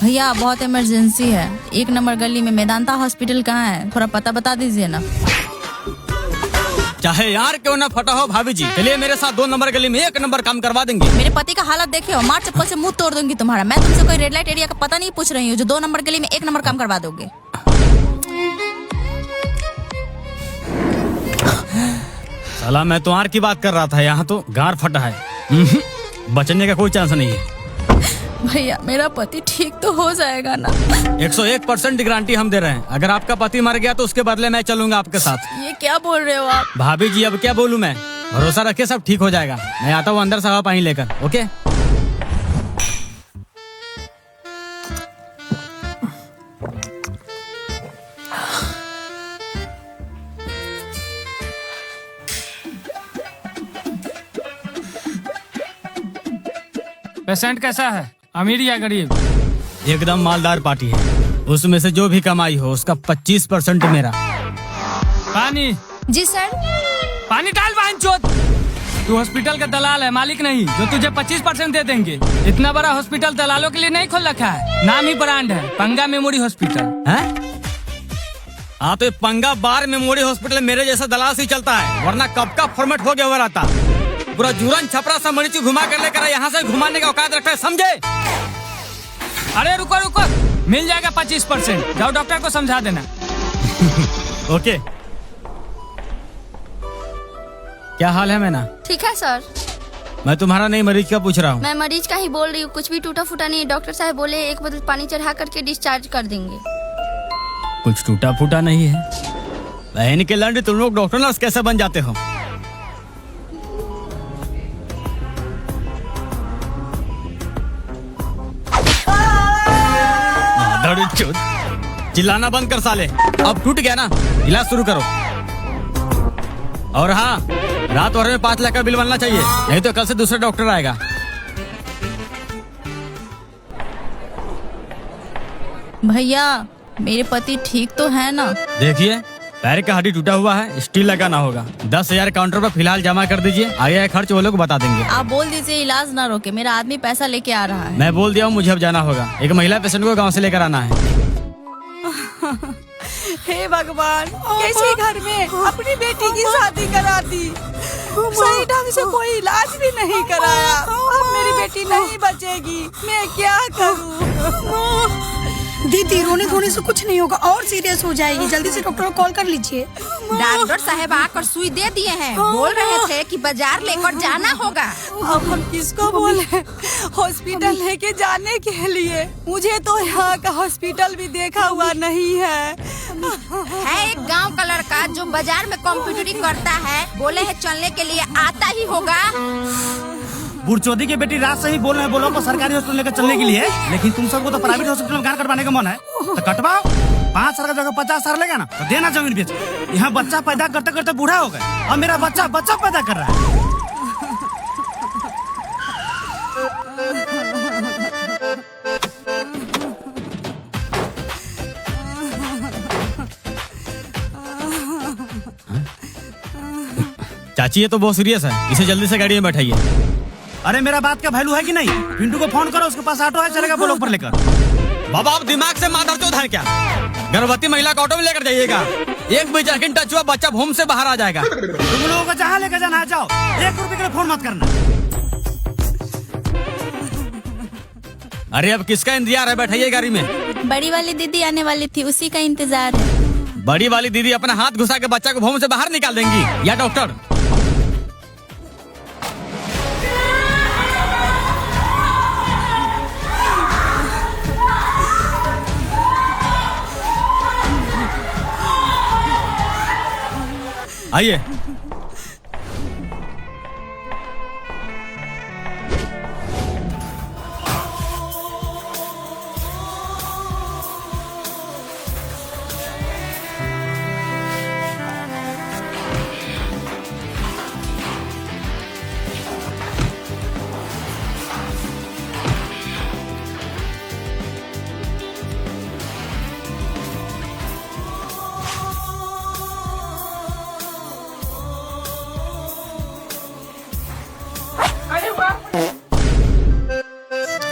भैया बहुत इमरजेंसी है। 1 नंबर गली में मेदांता हॉस्पिटल कहाँ है, थोड़ा पता बता दीजिए ना। चाहे यार क्यों ना फटा हो भाभी जी, चलिए मेरे साथ 2 नंबर गली में 1 नंबर काम करवा देंगे। मेरे पति का हालत देखे हो, मार चप्पल से मुंह तोड़ दूंगी तुम्हारा। मैं तुमसे कोई रेड लाइट एरिया का पता नहीं पूछ रही हूँ जो 2 नंबर गली में 1 नंबर काम करवा दोगे। साला मैं तुम्हार की बात कर रहा था, यहाँ तो गार फटा है। बचने का कोई चांस नहीं है। भैया मेरा पति ठीक तो हो जाएगा ना? 101% गारंटी हम दे रहे हैं। अगर आपका पति मर गया तो उसके बदले मैं चलूंगा आपके साथ। ये क्या बोल रहे हो आप? भाभी जी अब क्या बोलूं मैं, भरोसा रखिए सब ठीक हो जाएगा। मैं आता हूँ अंदर से हवा पानी लेकर। ओके पेशेंट कैसा है, अमीर या गरीब? एकदम मालदार पार्टी है, उसमें से जो भी कमाई हो उसका 25% मेरा। पानी। जी सर। पानी डाल बांचोद। तू हॉस्पिटल का दलाल है, मालिक नहीं, जो तुझे 25% दे देंगे। इतना बड़ा हॉस्पिटल दलालों के लिए नहीं खोल रखा है, नाम ही ब्रांड है, पंगा मेमोरी हॉस्पिटल है। हाँ तो पंगा बार मेमोरी हॉस्पिटल मेरे जैसा दलाल से चलता है, वरना कब का फॉर्मेट हो गया हुआ रहता। पूरा जूरन छपरा सा मरीची घुमा कर लेकर यहाँ से घुमाने का औकात रखता है, समझे? अरे रुको रुको, मिल जाएगा 25%। जाओ डॉक्टर को समझा देना। ओके। क्या हाल है मैना? ठीक है सर। मैं तुम्हारा नहीं मरीज का पूछ रहा हूँ। मैं मरीज का ही बोल रही हूँ, कुछ भी टूटा फूटा नहीं। डॉक्टर साहब बोले 1 बोतल पानी चढ़ा करके डिस्चार्ज कर देंगे। कुछ टूटा फूटा नहीं है। बहन के लंड, तुम लोग डॉक्टर नर्स कैसे बन जाते हो? चिल्लाना बंद कर साले, अब टूट गया ना, इलाज शुरू करो। और हाँ, रात भर में 5 लाख का बिल बनना चाहिए, नहीं तो कल से दूसरा डॉक्टर आएगा। भैया मेरे पति ठीक तो है ना? देखिए पैर का हड्डी टूटा हुआ है, स्टील लगाना होगा। 10,000 काउंटर पर फिलहाल जमा कर दीजिए, आगे खर्च वो लोग बता देंगे। आप बोल दीजिए इलाज ना रोके, मेरा आदमी पैसा लेके आ रहा है। मैं बोल दिया हूँ, मुझे अब जाना होगा। एक महिला पेशेंट को गाँव से लेकर आना है। हे भगवान, कैसे घर में अपनी बेटी की शादी करा दी, सही ढंग से कोई इलाज भी नहीं कराया। अब मेरी बेटी नहीं बचेगी, मैं क्या करूं? दीदी रोने धोने से कुछ नहीं होगा, और सीरियस हो जाएगी। जल्दी से डॉक्टर को कॉल कर लीजिए। डॉक्टर साहब आकर सुई दे दिए हैं, बोल रहे थे कि बाजार लेकर जाना होगा। अब हम किसको बोले हॉस्पिटल लेके जाने के लिए? मुझे तो यहाँ का हॉस्पिटल भी देखा हुआ नहीं है। एक गांव का लड़का जो बाजार में कंप्यूटरिंग करता है, बोले है चलने के लिए आता ही होगा। बुढ़चोदी की बेटी रात से ही बोल रहे हैं, बोलो को सरकारी हॉस्पिटल लेकर चलने के लिए, लेकिन तुम सबको तो प्राइवेट हॉस्पिटल में करवाने का मन है, तो कटवाओ। 5 साल का जगह 50 साल लेगा ना, तो देना जमीन बेच। यहाँ बच्चा पैदा करते करते बूढ़ा हो गए, और मेरा बच्चा पैदा कर रहा है। चाची ये तो बहुत सीरियस है, इसे जल्दी से गाड़ी में बैठाइए। अरे मेरा बात का वैल्यू है कि नहीं? पिंटू को फोन करो, उसके पास ऑटो है, चलेगा बोलो ऊपर लेकर। बाबा आप दिमाग से मादर चौथ है क्या? गर्भवती महिला को ऑटो में लेकर जाइएगा, 1 भी सेकंड टच हुआ बच्चा भूम से बाहर आ जाएगा। तुम लोगों को जहाँ लेकर जाना है जाओ, 1 रुपए के लिए फोन मत करना। अरे अब किसका इंतजार है, बैठाइए गाड़ी में। बड़ी वाली दीदी आने वाली थी, उसी का इंतजार है। बड़ी वाली दीदी अपना हाथ घुसा के बच्चा को भूम से बाहर निकाल देंगी, या डॉक्टर? आइए।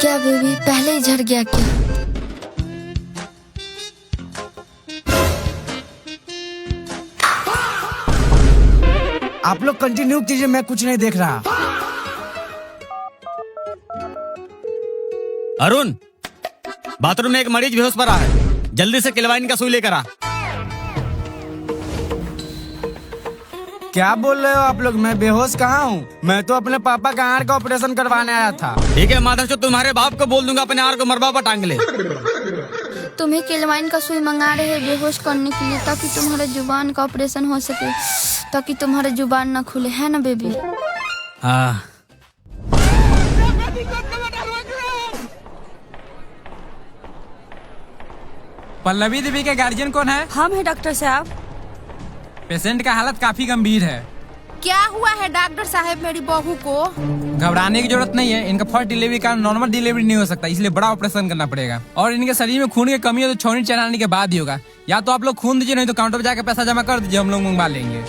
क्या बेबी पहले ही झड़ गया क्या? आप लोग कंटिन्यू कीजिए, मैं कुछ नहीं देख रहा। अरुण, बाथरूम में एक मरीज बेहोश पड़ा है, जल्दी से क्लेवाइन का सुई लेकर आ। क्या बोल रहे हो आप लोग? मैं बेहोश कहाँ हूँ? मैं तो अपने पापा का आंख का ऑपरेशन करवाने आया था। ठीक है माधव, जो तुम्हारे बाप को बोल दूंगा अपने आर को मरबा पर टांग ले। तुम्हें केलवाइन का सुई मंगा रहे हैं बेहोश करने के लिए, ताकि तुम्हारे जुबान का ऑपरेशन हो सके, ताकि तुम्हारा जुबान ना खुले, है ना बेबी? हाँ। पल्लवी देवी के गार्जियन कौन है? हम है डॉक्टर साहब। पेशेंट का हालत काफी गंभीर है। क्या हुआ है डॉक्टर साहब मेरी बहू को? घबराने की जरूरत नहीं है, इनका फर्स्ट डिलीवरी का नॉर्मल डिलीवरी नहीं हो सकता, इसलिए बड़ा ऑपरेशन करना पड़ेगा। और इनके शरीर में खून की कमी हो तो छौनी चढ़ाने के बाद ही होगा। या तो आप लोग खून दीजिए, नहीं तो काउंटर पे जाकर पैसा जमा कर दीजिए, हम लोग मंगवा लेंगे।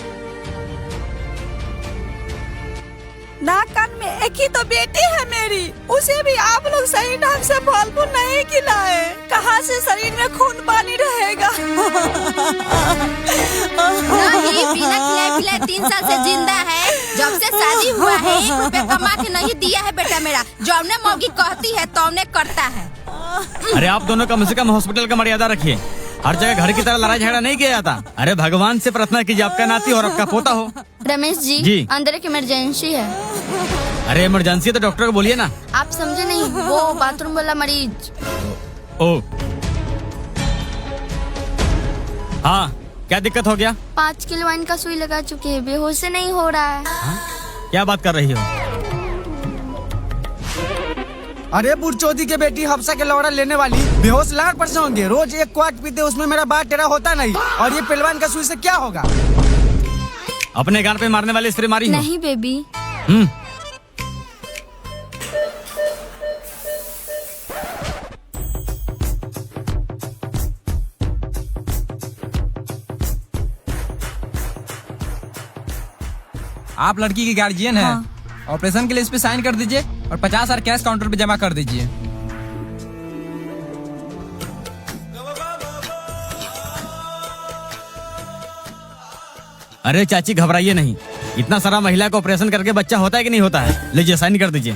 नाक कान में एक ही तो बेटी है मेरी, उसे भी आप लोग सही ढंग से फल फूल नहीं खिलाए। कहाँ से शरीर में खून पानी रहेगा? नहीं, बिना खिलाए पिलाए 3 साल से जिंदा है। जब से शादी हुआ है 1 रुपया कमा के नहीं दिया है बेटा मेरा। जो हमने मौगी कहती है तो हमने करता है। अरे आप दोनों कम से कम हॉस्पिटल का मर्यादा रखिए। हर जगह घर की तरह लड़ाई झगड़ा नहीं किया जाता। अरे भगवान से प्रार्थना कीजिए आपका नाती और आपका पोता हो। रमेश जी, अंदर एक इमरजेंसी है। अरे इमरजेंसी तो डॉक्टर को बोलिए ना। आप समझे नहीं, वो बाथरूम वाला मरीज। ओ हाँ, क्या दिक्कत हो गया? 5 केलवाइन का सुई लगा चुके हैं, बेहोश से नहीं हो रहा है। क्या बात कर रही हो? अरे बुरचोदी के बेटी हफ्सा के लौड़ा लेने वाली, बेहोश लाख % होंगे। रोज 1 क्वार्ट पीते, उसमें मेरा बात टेढ़ा होता नहीं। और ये पहलवान का सुई से क्या होगा? अपने गान पे मारने वाली स्प्रे मारी हो? नहीं बेबी। आप लड़की की गार्जियन है। ऑपरेशन के लिए इस पे साइन कर दीजिए और 50,000 कैश काउंटर पे जमा कर दीजिए। अरे चाची घबराइए नहीं, इतना सारा महिला को ऑपरेशन करके बच्चा होता है कि नहीं होता है। लीजिए साइन कर दीजिए।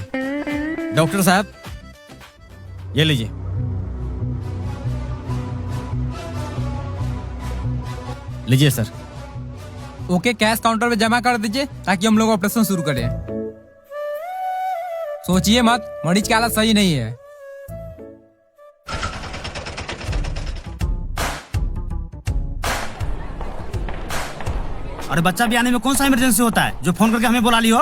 डॉक्टर साहब ये लीजिए। लीजिए सर। ओके, कैश काउंटर पे जमा कर दीजिए ताकि हम लोग ऑपरेशन शुरू करें। सोचिए मत, मरीज की हालत सही नहीं है। अरे बच्चा भी आने में कौन सा इमरजेंसी होता है जो फोन करके हमें बुला ली हो?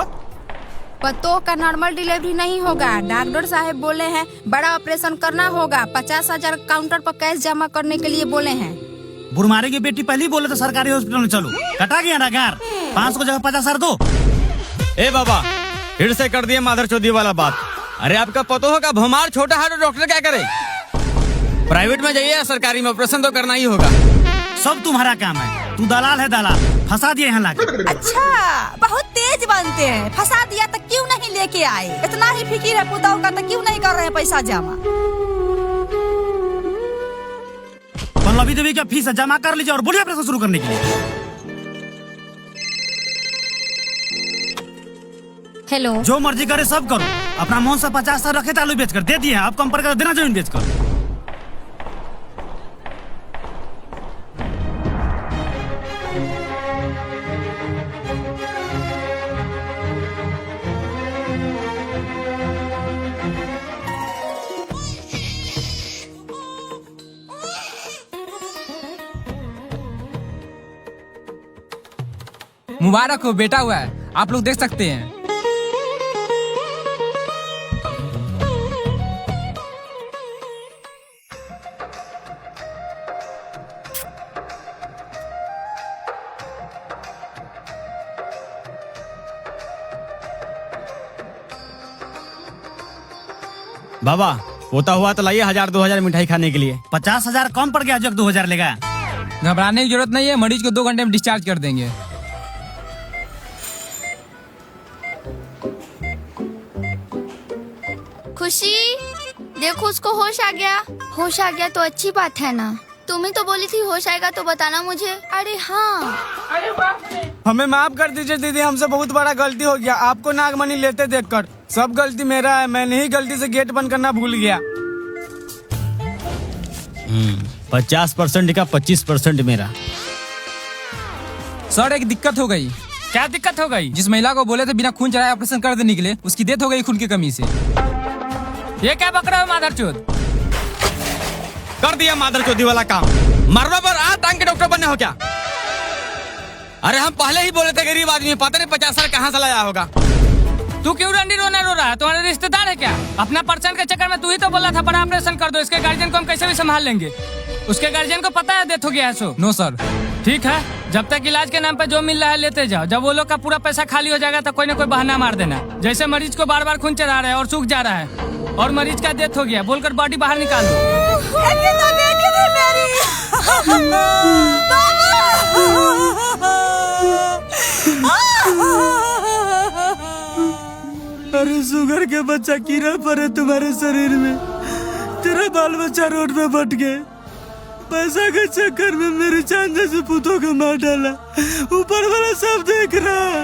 पतों का नॉर्मल डिलीवरी नहीं होगा। डॉक्टर साहब बोले हैं बड़ा ऑपरेशन करना होगा। 50,000 काउंटर पर कैश जमा करने के लिए बोले हैं। बुरमारे की बेटी पहले ही बोले तो सरकारी हॉस्पिटल में चलो। कटा गया ना घर, 500 की जगह 50,000 दो। ए बाबा, फिर से कर दिए माधर चौधरी वाला बात। अरे आपका पतोह का भुमार छोटा है तो डॉक्टर क्या करे? प्राइवेट में जाइए या सरकारी में, ऑपरेशन तो करना ही होगा। सब तुम्हारा काम है, तू दलाल है दलाल, फंसा दिए यहाँ लाके। अच्छा, बहुत तेज बनते हैं। फंसा दिया तो क्यों नहीं लेके आए? इतना ही फिकिर है पुताऊ का तो क्यों नहीं कर रहे हैं पैसा जमा? पल्लवी देवी का फीस जमा कर लीजिए और बोलिए ऑपरेशन शुरू करने के लिए। हेलो, जो मर्जी करे सब करो। अपना मन से 50,000 रखे थे, आलू बेच कर दे दिए। आप कम पर कर देना जमीन बेच कर। मुबारक हो, बेटा हुआ है। आप लोग देख सकते हैं। बाबा, पोता हुआ तो लाइए 1,000-2,000 मिठाई खाने के लिए। 50,000 कम पड़ गया, जो 2,000 लेगा। घबराने की जरूरत नहीं है, मरीज को 2 घंटे में डिस्चार्ज कर देंगे। खुशी देखो, उसको होश आ गया। होश आ गया तो अच्छी बात है ना। तुम्हें तो बोली थी होश आएगा तो बताना मुझे। अरे हाँ, अरे बाप रे। हमें माफ कर दीजिए दीदी, हमसे बहुत बड़ा गलती हो गया। आपको नागमणि लेते देखकर सब गलती मेरा है। मैंने ही गलती से गेट बंद करना भूल गया। 50% का 25% मेरा। सर एक दिक्कत हो गई। क्या दिक्कत हो गई? जिस महिला को बोले थे बिना खून चढ़ाए ऑपरेशन कर देने के लिए, उसकी डेथ हो गई खून की कमी से। ये क्या बक रहे हो मादरचोद? कर दिया मादरचोदी वाला काम। मरने पर आ टांग के डॉक्टर बनने हो क्या? अरे हम पहले ही बोले थे गरीब आदमी, पता नहीं 50 साल कहाँ से लाया होगा। तू क्यों रंडी रोना रो रहा है? तुम्हारे रिश्तेदार है क्या? अपना पर्सन के चक्कर में तू ही तो बोला था बड़ा ऑपरेशन कर दो, इसके गार्जियन को हम कैसे भी संभाल लेंगे। उसके गार्जियन को पता है डेथ हो गया है सो? No sir. ठीक है, जब तक इलाज के नाम पे जो मिल रहा है लेते जाओ। जब वो लोग का पूरा पैसा खाली हो जाएगा तो कोई ना कोई बहाना मार देना। जैसे मरीज को बार बार खून चढ़ा रहे हैं और सूख जा रहा है और मरीज का डेथ हो गया बोलकर बॉडी बाहर निकाल दो। अरे शुगर के बच्चा कीड़ा पड़े तुम्हारे शरीर में, तेरा बाल बच्चा रोड पे बट गए। पैसा के चक्कर में मेरी चांद जैसे पुतों को मार डाला। ऊपर वाला सब देख रहा है।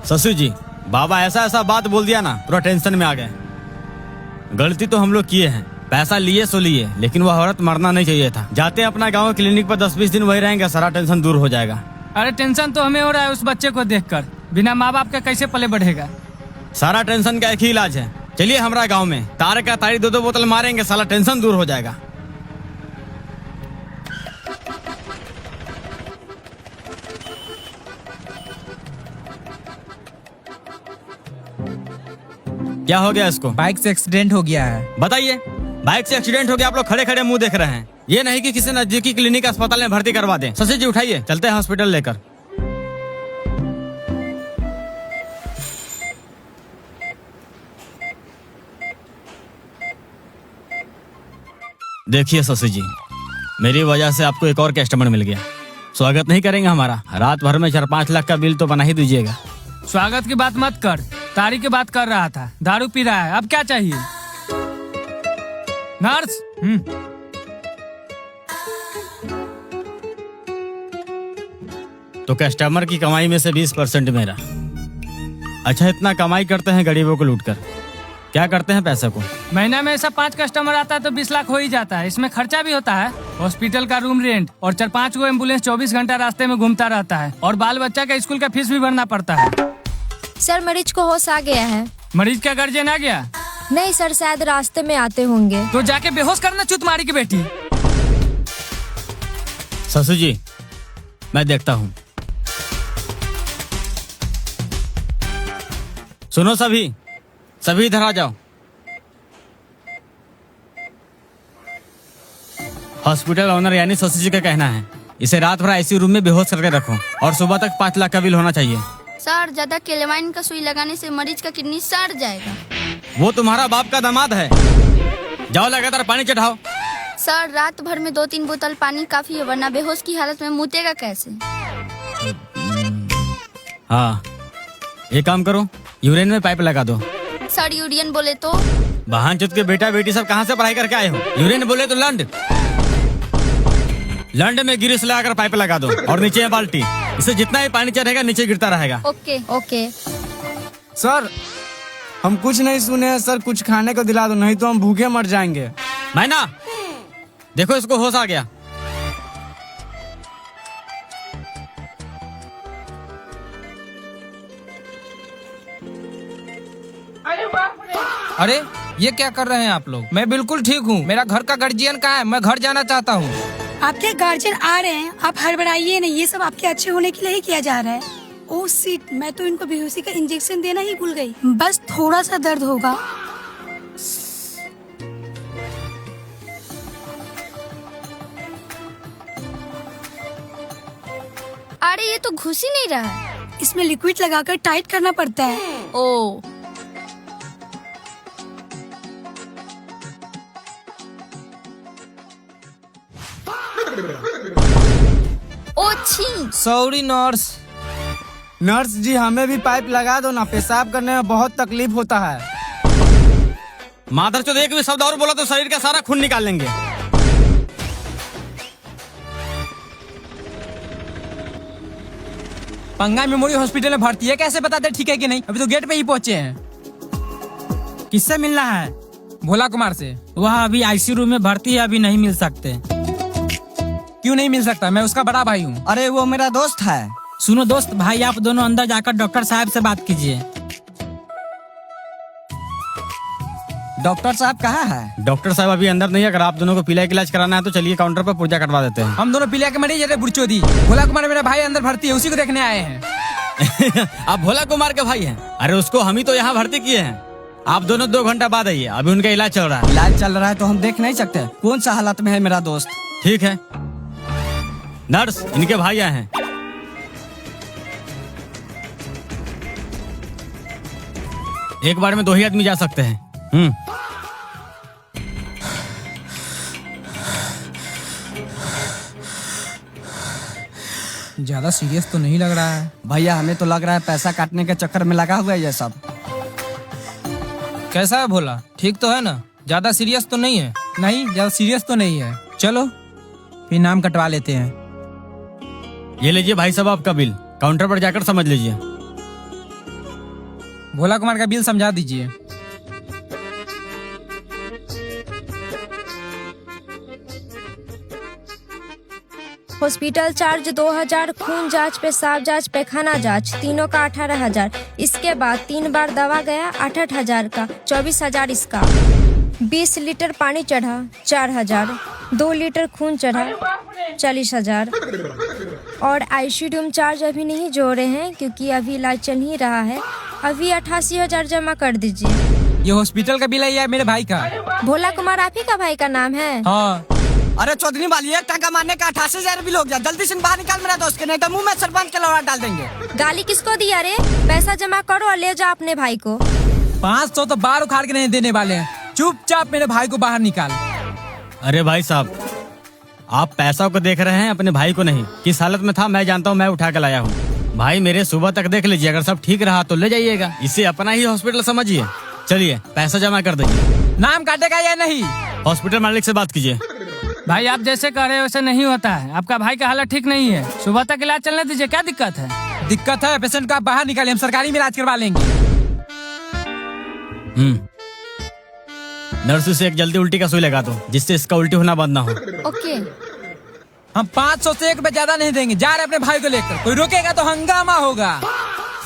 ससुर जी, बाबा ऐसा ऐसा बात बोल दिया ना, पूरा टेंशन में आ गए। गलती तो हम लोग किए हैं, पैसा लिए सो लिए, लेकिन वह औरत मरना नहीं चाहिए था। जाते अपना गांव क्लिनिक पर 10-20 दिन वही रहेंगे, सारा टेंशन दूर हो जाएगा। अरे टेंशन तो हमें हो रहा है उस बच्चे को देखकर। बिना माँ बाप का कैसे पले बढ़ेगा? सारा टेंशन का एक ही इलाज है, चलिए हमारा गांव में तार का तारी 2-2 बोतल मारेंगे, सारा टेंशन दूर हो जाएगा। क्या हो गया इसको? बाइक से एक्सीडेंट हो गया है। बताइए, बाइक से एक्सीडेंट हो गया, आप लोग खड़े खड़े मुंह देख रहे हैं। ये नहीं कि किसी नजदीकी क्लिनिक अस्पताल में भर्ती करवा दें। शशि जी उठाइए, चलते हैं हॉस्पिटल लेकर। देखिए शशि जी, मेरी वजह से आपको एक और कस्टमर मिल गया। स्वागत नहीं करेंगे हमारा? रात भर में 4-5 लाख का बिल तो बना ही दीजिएगा। स्वागत की बात मत कर, तारी की बात कर रहा था। दारू पी रहा है, अब क्या चाहिए? नर्स। तो कस्टमर की कमाई में से 20% मेरा। अच्छा, इतना कमाई करते हैं गरीबों को लूटकर, क्या करते हैं पैसे को? महीना में ऐसा 5 कस्टमर आता है तो 20 लाख हो ही जाता है। इसमें खर्चा भी होता है, हॉस्पिटल का रूम रेंट और 4-5 गो एम्बुलेंस 24 घंटा रास्ते में घूमता रहता है, और बाल बच्चा का स्कूल का फीस भी भरना पड़ता है। सर मरीज को होश आ गया है। मरीज का गार्जियन आ गया? नहीं सर, शायद रास्ते में आते होंगे। तो जाके बेहोश करना चुतमारी की बेटी। ससुर जी, मैं देखता हूँ। सुनो सभी इधर आ जाओ। हॉस्पिटल ओनर यानी शशि जी का कहना है इसे रात भर आईसीयू रूम में बेहोश करके रखो और सुबह तक 5 लाख का बिल होना चाहिए। सर ज्यादा केलेवाइन का सुई लगाने से मरीज का किडनी सड़ जाएगा। वो तुम्हारा बाप का दामाद है। जाओ लगातार पानी चढ़ाओ। सर रात भर में 2-3 बोतल पानी काफी है, वरना बेहोश की हालत में मुतेगा कैसे? हाँ, एक काम करो, यूरिन में पाइप लगा दो। सर यूरियन बोले तो? बहनचोद के बेटा बेटी सब कहाँ से पढ़ाई करके आए हो? यूरिन बोले तो लंड में गिरिस लगाकर पाइप लगा दो और नीचे है बाल्टी। इससे जितना ही पानी चढ़ेगा नीचे गिरता रहेगा। ओके। सर हम कुछ नहीं सुने हैं सर, कुछ खाने को दिला दो, नहीं तो हम भूखे मर जाएंगे। मैना देखो, इसको होश आ गया। अरे ये क्या कर रहे हैं आप लोग? मैं बिल्कुल ठीक हूँ। मेरा घर का गार्जियन कहाँ है? मैं घर जाना चाहता हूँ। आपके गार्जियन आ रहे हैं, आप हड़बड़ाइए नहीं, ये सब आपके अच्छे होने के लिए ही किया जा रहा है। ओह शिट, मैं तो इनको बेहोशी का इंजेक्शन देना ही भूल गई। बस थोड़ा सा दर्द होगा। अरे ये तो घुस ही नहीं रहा है। इसमें लिक्विड लगाकर टाइट करना पड़ता है। ओ छी। Sorry nurse. नर्स जी हमें भी पाइप लगा दो ना, पेशाब करने में बहुत तकलीफ होता है। माधर चौधरी एक भी शब्द और बोला तो शरीर का सारा खून निकाल लेंगे। पंगा मेमोरी हॉस्पिटल में भर्ती है, कैसे बताते ठीक है कि नहीं? अभी तो गेट पे ही पहुंचे हैं। किससे मिलना है? भोला कुमार से। वह अभी आईसीयू रूम में भर्ती है, अभी नहीं मिल सकते। क्यों नहीं मिल सकता? मैं उसका बड़ा भाई हूँ। अरे वो मेरा दोस्त है। सुनो दोस्त भाई, आप दोनों अंदर जाकर डॉक्टर साहब से बात कीजिए। डॉक्टर साहब कहाँ है? डॉक्टर साहब अभी अंदर नहीं है। अगर आप दोनों को पीलिया का इलाज कराना है तो चलिए काउंटर पर पुर्जा कटवा देते हैं। हम दोनों पीलिया के मरीज है बुरचोदी। भोला कुमार मेरा भाई अंदर भर्ती है, उसी को देखने आए हैं। आप भोला कुमार के भाई हैं? अरे उसको हम ही तो यहाँ भर्ती किए हैं। आप दोनों 2 घंटा बाद आइए, अभी उनका इलाज चल रहा है। इलाज चल रहा है तो हम देख नहीं सकते कौन सा हालत में है मेरा दोस्त। ठीक है नर्स, इनके भाई आए हैं। एक बार में 2 ही आदमी जा सकते हैं। ज्यादा सीरियस तो नहीं लग रहा है भैया, हमें तो लग रहा है पैसा काटने के चक्कर में लगा हुआ है ये सब। कैसा है भोला? ठीक तो है ना? ज्यादा सीरियस तो नहीं है? नहीं, ज्यादा सीरियस तो नहीं है। चलो फिर नाम कटवा लेते हैं। ये लीजिए भाई साहब आपका बिल, काउंटर पर जाकर समझ लीजिए। भोला कुमार का बिल समझा दीजिए। हॉस्पिटल चार्ज 2000, खून जांच, पेशाब जांच, पैखाना जांच, तीनों का 18,000। इसके बाद 3 बार दवा गया 8,000 का, 24,000 इसका। 20 लीटर पानी चढ़ा 4,000। 2 लीटर खून चढ़ा 40,000। और आईसीयू रूम चार्ज अभी नहीं जोड़े हैं क्योंकि अभी इलाज चल ही रहा है। अभी 88,000 जमा कर दीजिए। ये हॉस्पिटल का बिल है या मेरे भाई का? भोला कुमार आप ही का भाई का नाम है? हाँ। अरे चौधरी वाली, 1 टका मारने का 88,000 बिल हो गया। जल्दी से बाहर निकाल मेरा दोस्त के, नहीं तो मुंह में सरपंच के लौड़ा डाल देंगे। गाली किसको दिया रे? पैसा जमा करो और ले जाओ अपने भाई को। 500 तो बार उखाड़ के नहीं देने वाले हैं। चुपचाप मेरे भाई को बाहर निकाल। अरे भाई साहब, आप पैसा को देख रहे हैं, अपने भाई को नहीं। किस हालत में था मैं जानता हूँ, मैं उठा के लाया हूँ। भाई मेरे सुबह तक देख लीजिए, अगर सब ठीक रहा तो ले जाइएगा। इसे अपना ही हॉस्पिटल समझिए। चलिए पैसा जमा कर दीजिए। नाम काटेगा या नहीं? हॉस्पिटल मालिक से बात कीजिए। भाई आप जैसे कह रहे हो वैसे नहीं होता है। आपका भाई का हालत ठीक नहीं है, सुबह तक इलाज चलने दीजिए। क्या दिक्कत है? दिक्कत है, पेशेंट को आप बाहर निकालिए, हम सरकारी में इलाज करवा लेंगे। नर्स से एक जल्दी उल्टी का सुई लगा दो, जिससे इसका उल्टी होना बंद ना हो। ओके। हम 500 से 1 रुपए ज्यादा नहीं देंगे। जा रहे अपने भाई को लेकर, कोई रोकेगा तो हंगामा होगा।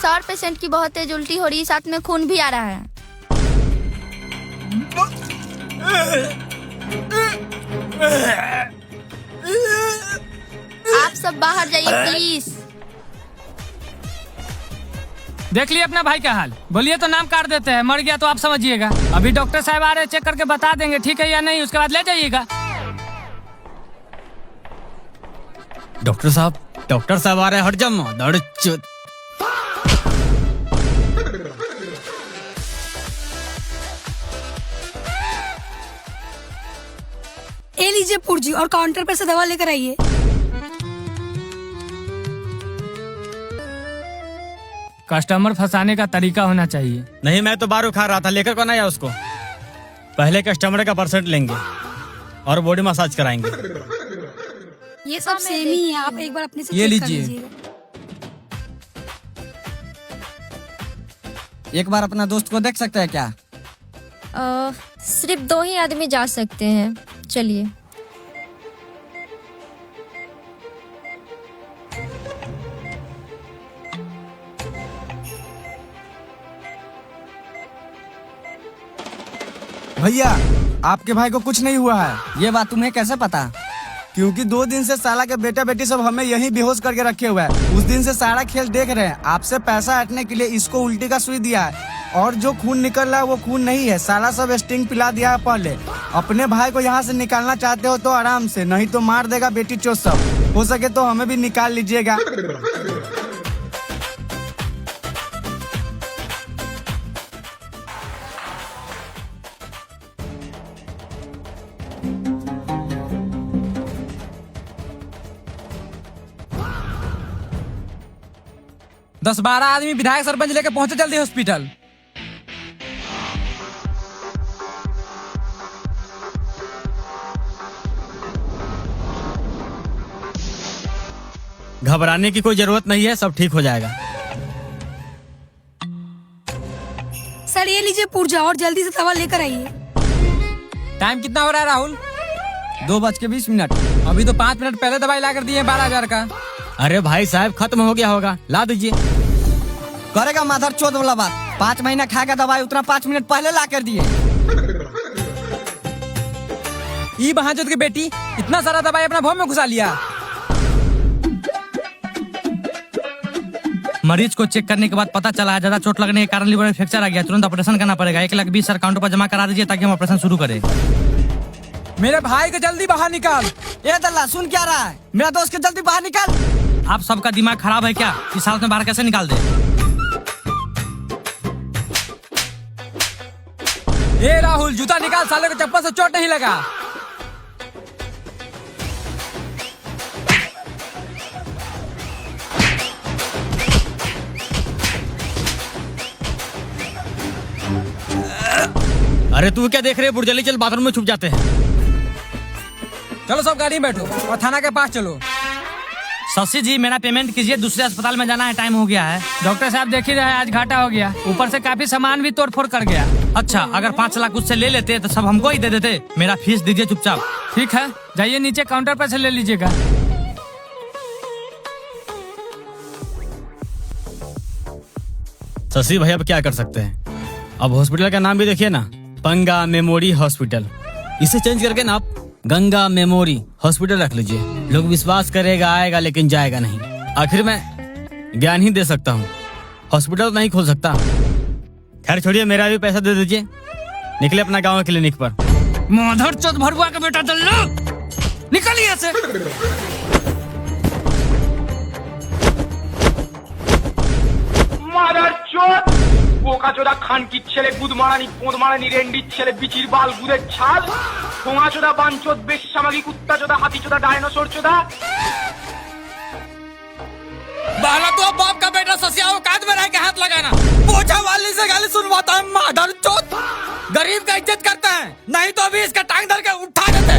सर, पेशेंट की बहुत तेज उल्टी हो रही है, साथ में खून भी आ रहा है। आप सब बाहर जाइए प्लीज। देख लिए अपना भाई का हाल। बोलिए तो नाम काट देते हैं, मर गया तो आप समझिएगा। अभी डॉक्टर साहब आ रहे हैं, चेक करके बता देंगे ठीक है या नहीं, उसके बाद ले जाइएगा। डॉक्टर साहब आ रहे हैं, हट जाओ दौड़ चुत। ए लीजिए पुर्जी और काउंटर पर से दवा लेकर आइए। कस्टमर फंसाने का तरीका होना चाहिए। नहीं, मैं तो बार उखा रहा था, लेकर कौन आया उसको? पहले कस्टमर का % लेंगे और बॉडी मसाज कराएंगे। ये सब सेम ही है, आप एक बार अपने से ये चेक कर लीजिए। लीजिएगा। एक बार अपना दोस्त को देख सकते हैं क्या? सिर्फ 2 ही आदमी जा सकते हैं, चलिए। भैया, आपके भाई को कुछ नहीं हुआ है। ये बात तुम्हें कैसे पता? क्योंकि 2 दिन से साला के बेटा बेटी सब हमें यहीं बेहोश करके रखे हुए हैं। उस दिन से सारा खेल देख रहे हैं। आपसे पैसा हटने के लिए इसको उल्टी का सुई दिया है, और जो खून निकल रहा है वो खून नहीं है। साला सब स्टिंग पिला दिया है पहले। अपने भाई को यहाँ से निकालना चाहते हो तो आराम से, नहीं तो मार देगा बेटी चोट सब। हो सके तो हमें भी निकाल लीजिएगा। दस 12 आदमी विधायक सरपंच लेके पहुंचे जल्दी हॉस्पिटल। घबराने की कोई जरूरत नहीं है, सब ठीक हो जाएगा। सर ये लीजिए पुर्जा और जल्दी से दवा लेकर आइए। टाइम कितना हो रहा है राहुल? 2:20। अभी तो 5 मिनट पहले दवाई ला कर दिए 12,000 का। अरे भाई साहब खत्म हो गया होगा, ला दीजिए। करेगा माधर चौथ वाला बात। 5 महीना खाएगा दवाई, उतना 5 मिनट पहले ला कर दिए। ई बहाजोत की बेटी इतना सारा दवाई अपना भोम में घुसा लिया। मरीज को चेक करने के बाद पता चला है ज्यादा चोट लगने के कारण लीवर में फ्रैक्चर आ गया, तुरंत ऑपरेशन करना पड़ेगा। 1,20,000 अकाउंट पर जमा करा दीजिए ताकि हम ऑपरेशन शुरू करें। मेरे भाई को जल्दी बाहर निकाल। ये दल्ला सुन क्या रहा है? मेरा दोस्त को जल्दी बाहर निकाल। आप सबका दिमाग खराब है क्या? इस हालत में बाहर कैसे निकाल दे? ए राहुल जूता निकाल, साले को चप्पल से चोट नहीं लगा। अरे तू क्या देख रहे है? बुर्जली चल, बाथरूम में छुप जाते हैं। चलो सब गाड़ी में बैठो और थाना के पास चलो। शशि जी मेरा पेमेंट कीजिए, दूसरे अस्पताल में जाना है, टाइम हो गया है। डॉक्टर साहब देख ही रहे हैं, आज घाटा हो गया, ऊपर से काफी सामान भी तोड़फोड़ कर गया। अच्छा अगर 5 लाख उससे ले लेते तो सब हमको ही दे देते। मेरा फीस दीजिए चुपचाप। ठीक है जाइए नीचे काउंटर पर से ले लीजिएगा। शशि भाई अब क्या कर सकते हैं? अब हॉस्पिटल का नाम भी देखिए ना, पंगा मेमोरी हॉस्पिटल। इसे चेंज करके ना आप गंगा मेमोरी हॉस्पिटल रख लीजिए। लोग विश्वास करेगा आएगा लेकिन जाएगा नहीं। आखिर मैं ज्ञान ही दे सकता हूँ, हॉस्पिटल नहीं खोल सकता। खैर छोड़िए, मेरा भी पैसा दे दीजिए, निकले अपना गाँव क्लिनिक पर। माधर चौथ भरुआ का बेटा दल्ला, निकलिए यहाँ से। মাদার চোদ বোকা চোদা খানকির ছেলে গুদ মারানি পোঁদ মারানি রেন্ডির ছেলে বিচির বাল গুদের ছাল ঠোঙা চোদা বাঞ্চোদ বেশ্যামাগি কুত্তা চোদা হাতি চোদা ডায়নোসর চোদা। बाला तो अब बाप का बेटा ससिया औकात में रह के हाथ लगाना। पोछा वाली से गाली सुनवाता है माधर चोद। गरीब का इज्जत करता है, नहीं तो अभी इसका टांग धर के उठा देते।